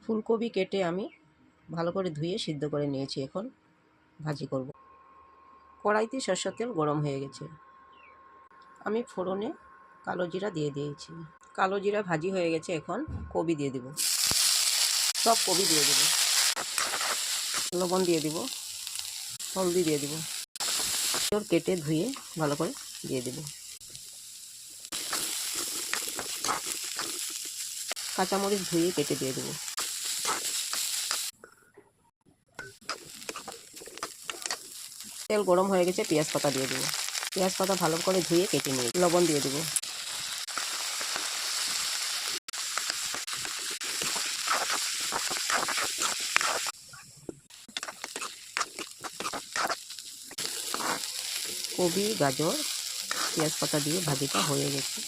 ফুলকপি কেটে আমি ভালো করে ধুয়ে সিদ্ধ করে নিয়েছি। এখন ভাজি করব। কড়াইতে সরষের তেল গরম হয়ে গেছে। আমি ফোড়নে কালো জিরা দিয়ে দিয়েছি। কালো জিরা ভাজি হয়ে গেছে। এখন কবি দিয়ে দেব। সব কবি দিয়ে দেব। লবণ দিয়ে দিব, হলদি দিয়ে দিব, কেটে ধুয়ে ভালো করে দিয়ে দেব। কাঁচামরিচ ধুয়ে কেটে দিয়ে দেব। তেল গরম হয়ে গেছে, পেঁয়াজ পাতা দিয়ে দেব। পেঁয়াজ পাতা ভালো করে ধুয়ে কেটে নিয়ে লবণ দিয়ে দেব। কবি, গাজর, পেঁয়াজ পাতা দিয়ে ভাজিটা হয়ে গেছে।